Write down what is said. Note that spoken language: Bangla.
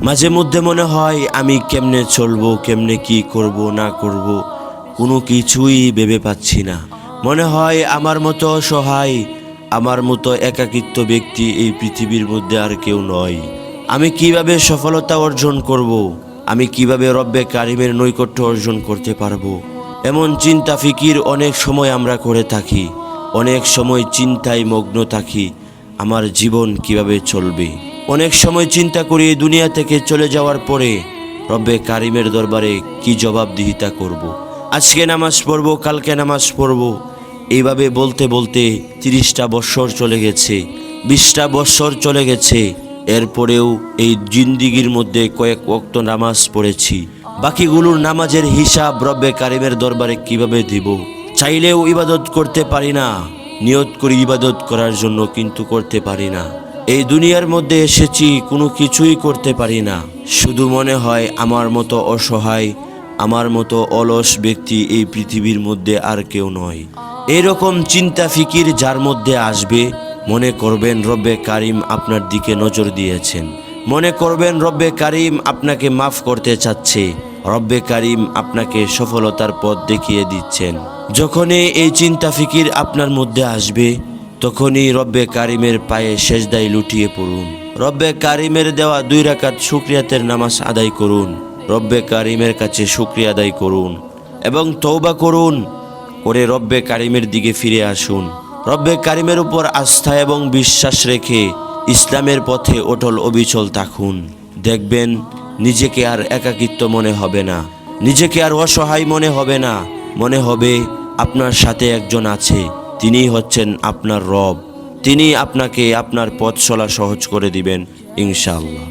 মাঝে মধ্যে মনে হয় আমি কেমনে চলবো, কেমনে কি করব না করব, কোনো কিছুই ভেবে পাচ্ছি না। মনে হয় আমার মতো অসহায়, আমার মতো একাকিত্ব ব্যক্তি এই পৃথিবীর মধ্যে আর কেউ নয়। আমি কিভাবে সফলতা অর্জন করব? আমি কিভাবে রব্বে কারিমের নৈকট্য অর্জন করতে পারবো? এমন চিন্তা ফিকির অনেক সময় আমরা করে থাকি। অনেক সময় চিন্তায় মগ্ন থাকি, আমার জীবন কিভাবে চলবে। অনেক সময় চিন্তা করি এই দুনিয়া থেকে চলে যাওয়ার পরে রব্বে কারিমের দরবারে কি জবাবদিহিতা করব। আজকে নামাজ পড়ব, কালকে নামাজ পড়ব, এইভাবে বলতে বলতে 30টা বৎসর চলে গেছে, 20টা বৎসর চলে গেছে। এরপরেও এই জিন্দিগির মধ্যে কয়েক ওয়াক্ত নামাজ পড়েছি, বাকিগুলোর নামাজের হিসাব রব্বে কারিমের দরবারে কিভাবে দিব? চাইলেও ইবাদত করতে পারি না, নিয়ত করি ইবাদত করার জন্য, কিন্তু করতে পারি না। এই দুনিয়ার মধ্যে এসেছি, কোনো কিছুই করতে পারি না। শুধু মনে হয় আমার মতো অসহায়, আমার মতো অলস ব্যক্তি এই পৃথিবীর মধ্যে আর কেউ নয়। এরকম চিন্তা ফিকির যার মধ্যে আসবে, মনে করবেন রব্বে কারিম আপনার দিকে নজর দিয়েছেন, মনে করবেন রব্বে কারিম আপনাকে মাফ করতে চাচ্ছে, রব্বে কারিম আপনাকে সফলতার পথ দেখিয়ে দিচ্ছেন। যখনই এই চিন্তা ফিকির আপনার মধ্যে আসবে, তখনই রব্বে কারিমের পায়ে সেজদায় লুটিয়ে পড়ুন। রব্বে কারিমের দেওয়া 2 রাকাত শুকরিয়াতের নামাজ আদায় করুন। রব্বে কারিমের কাছে শুকরিয়া আদায় করুন এবং তওবা করুন, করে রব্বে কারিমের দিকে ফিরে আসুন। রব্বে কারিমের উপর আস্থা এবং বিশ্বাস রেখে ইসলামের পথে অটল অবিচল থাকুন। দেখবেন নিজেকে আর একাকিত্ব মনে হবে না, নিজেকে আর অসহায় মনে হবে না। মনে হবে আপনার সাথে একজন আছে, তিনি হচ্ছেন আপনার রব। তিনি আপনাকে আপনার পথ চলা সহজ করে দিবেন ইনশাআল্লাহ।